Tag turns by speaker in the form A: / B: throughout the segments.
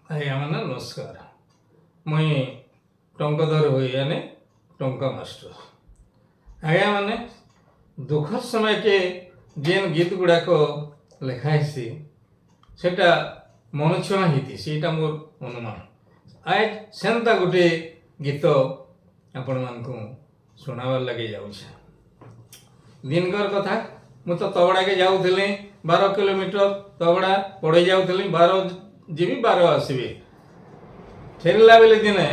A: ଆଜ୍ଞା ମାନେ ନମସ୍କାର। ମୁଇଁ ଟଙ୍କଧର ହୋଇଆନେ ଟଙ୍କା ମାଷ୍ଟର। ଆଜ୍ଞା ମାନେ ଦୁଃଖ ସମୟକେ ଯେନ୍ ଗୀତ ଗୁଡ଼ାକ ଲେଖା ହେଇସି ସେଟା ମନଛୁଆଁ ହେଇଥିସି, ଏଇଟା ମୋର ଅନୁମାନ। ଆଜ ସେନ୍ତା ଗୋଟେ ଗୀତ ଆପଣମାନଙ୍କୁ ଶୁଣାବାର୍ ଲାଗି ଯାଉଛେ। ଦିନକର କଥା, ମୁଁ ତ ତବଡ଼ାକେ ଯାଉଥିଲି 12 କିଲୋମିଟର ତବଡ଼ା ପଢ଼େଇ ଯାଉଥିଲି। 12 ଯିବି 12 ଆସିବି। ଫେରିଲା ବେଲେ ଦିନେ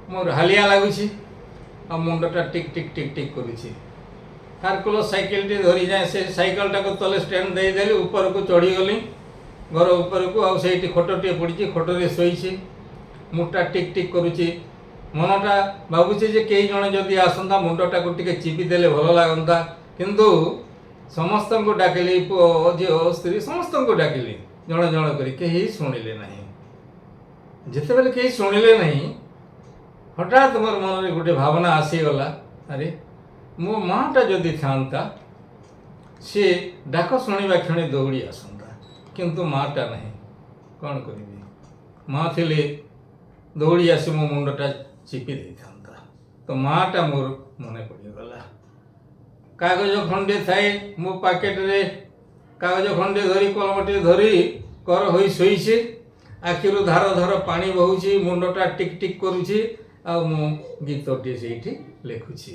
A: ମୋର ହାଲିଆ ଲାଗୁଛି ଆଉ ମୁଣ୍ଡଟା ଟିକ୍ ଟିକ୍ ଟିକ୍ ଟିକ୍ କରୁଛି। ହାରକୁଲ ସାଇକେଲଟି ଧରିଯାଏ, ସେ ସାଇକେଲଟାକୁ ତଲେ ଷ୍ଟାଣ୍ଡ ଦେଇଦେଲି, ଉପରକୁ ଚଢ଼ିଗଲି ଘର ଉପରକୁ। ଆଉ ସେଇଠି ଖଟଟିଏ ପଡ଼ିଛି, ଖଟରେ ଶୋଇଛି। ମୁଣ୍ଡଟା ଟିକ୍ ଟିକ୍ କରୁଛି। ମନଟା ଭାବୁଛି ଯେ କେହି ଜଣେ ଯଦି ଆସନ୍ତା ମୁଣ୍ଡଟାକୁ ଟିକେ ଚିପି ଦେଲେ ଭଲ ଲାଗନ୍ତା। କିନ୍ତୁ ସମସ୍ତଙ୍କୁ ଡାକିଲି, ପୁଅ ଝିଅ ସ୍ତ୍ରୀ ସମସ୍ତଙ୍କୁ ଡାକିଲି ଜଣେ ଜଣେ କରି, କେହି ଶୁଣିଲେ ନାହିଁ। ଯେତେବେଳେ କେହି ଶୁଣିଲେ ନାହିଁ, ହଠାତ୍ ମୋର ମନରେ ଗୋଟେ ଭାବନା ଆସିଗଲା, ଆରେ ମୋ ମାଆଟା ଯଦି ଥାନ୍ତା, ସିଏ ଡାକ ଶୁଣିବା କ୍ଷଣି ଦୌଡ଼ି ଆସନ୍ତା। କିନ୍ତୁ ମାଆଟା ନାହିଁ, କ'ଣ କରିବି? ମା ଥିଲେ ଦୌଡ଼ି ଆସି ମୋ ମୁଣ୍ଡଟା ଚିପି ଦେଇଥାନ୍ତା। ତ ମାଆଟା ମୋର ମନେ ପଡ଼ିଗଲା। କାଗଜ ଖଣ୍ଡେ ଥାଏ ମୋ ପାକେଟରେ, କାଗଜ ଖଣ୍ଡେ ଧରି କଲମଟିଏ ଧରି କର ହୋଇ ଶୋଇଛି। ଆଖିରୁ ଧାର ଧାର ପାଣି ବହୁଛି, ମୁଣ୍ଡଟା ଟିକ୍ ଟିକ୍ କରୁଛି, ଆଉ ମୁଁ ଗୀତଟି ସେଇଠି ଲେଖୁଛି।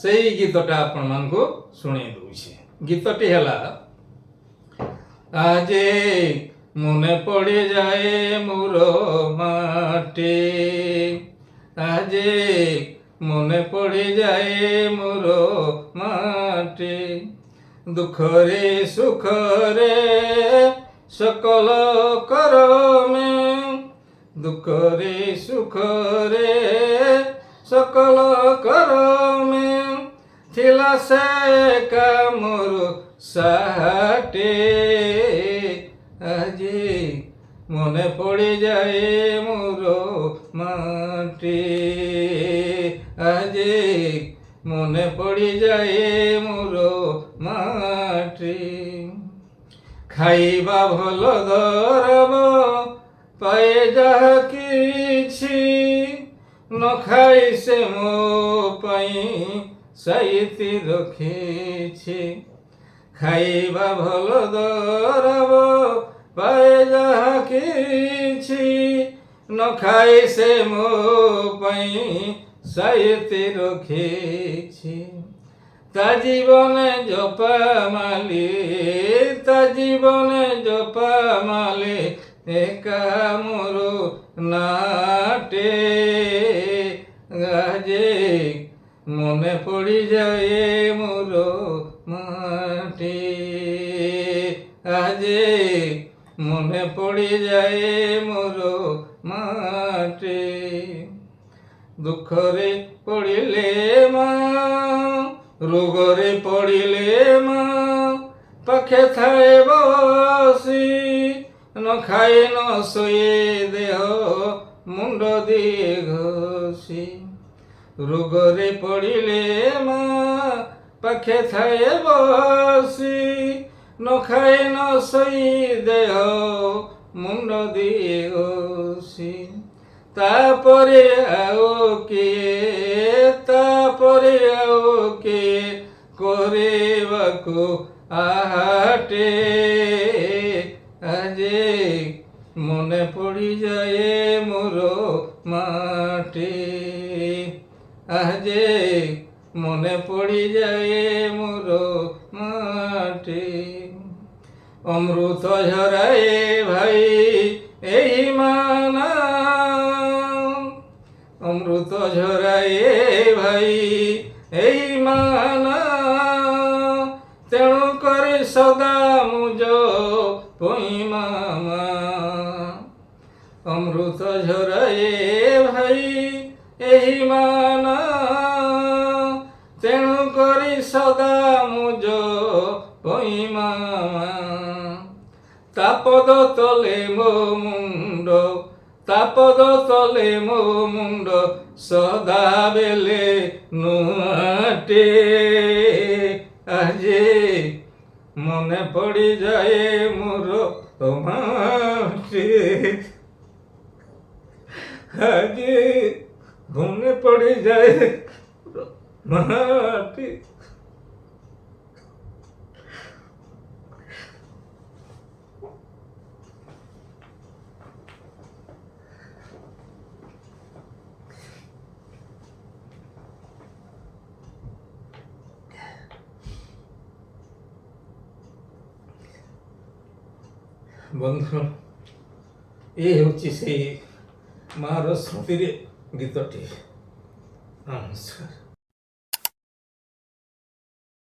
A: ସେଇ ଗୀତଟା ଆପଣମାନଙ୍କୁ ଶୁଣେଇ ଦେଉଛି। ଗୀତଟି ହେଲା, ଆଜେ ମନେ ପଡ଼ିଯାଏ ମୋର ମାଟି, ଆଜେ ମନେ ପଡ଼ିଯାଏ ମୋର ମାଟି, ଦୁଃଖରେ ସୁଖରେ সকল করমে, দুঃখরে সুখরে সকল করমে, থিলা সে কামর সাহাটে, আজি মনে পড়ে যায় মোর মাটি, আজি মনে পড়ে যায় মোর মাটি, ଖାଇବା ଭଲ ଦରବ ପାଏ ଯାହା କିଛି, ନ ଖାଇ ସେ ମୋ ପାଇଁ ସାଇତି ରଖିଛି। ଖାଇବା ଭଲ ଦରବ ପାଏ ଯାହା କିଛି, ନ ଖାଇ ସେ ମୋ ପାଇଁ ସାଇତି ରଖିଛି। তা জীবনে জপা মালে, তা জীবনে জপা মালে, একা মোর নাটে, গাজে মনে পড়ি যায় মোর মাটি, আজে মনে পড়ি যায় মোর মাটি, দুঃখরে পড়িলে মা, ରୋଗରେ ପଡ଼ିଲେ ମା, ପାଖେ ଥାଏ ବସି, ନ ଖାଇ ନ ଶୋଇ ଦେହ ମୁଣ୍ଡ ଦିଏ ଘଷି। ରୋଗରେ ପଡ଼ିଲେ ମା, ପାଖେ ଥାଏ ବସି, ନ ଖାଇ ନ ଶୋଇ ଦେହ ମୁଣ୍ଡ ଦିଏ ଘଷି। ତାପରେ ଆଉ କିଏ, ତାପରେ ଆଉ କିଏ କରିବାକୁ ଆହାଟେ, ଆଜେ ମନେ ପଡ଼ିଯାଏ ମୋର ମାଟି, ଆଜେ ମନେ ପଡ଼ିଯାଏ ମୋର ମାଟି। ଅମୃତ ଝରାଏ ଭାଇ ଏହି ମାନା, অমৃত ঝরায়ে ভাই এই মানা, তেণু করে সদা মুজ পই মামা। অমৃত ঝরায়ে ভাই এই মানা, তেণু করে সদা মুজ পই মামা। তাপদ তলে মো মুন্ড, তাপদ তলে ମୋ ମୁଣ୍ଡ ସଦାବେଲେ ନୁଆଟେ, ଆଜେ মনে পড়ি যায় মোর মাটি আজে মনে পড়ি যায় মাটি ବନ୍ଧୁ ଏ ହେଉଛି ସେଇ ମାଆର ସ୍ମୃତିରେ ଗୀତଟି ନମସ୍କାର।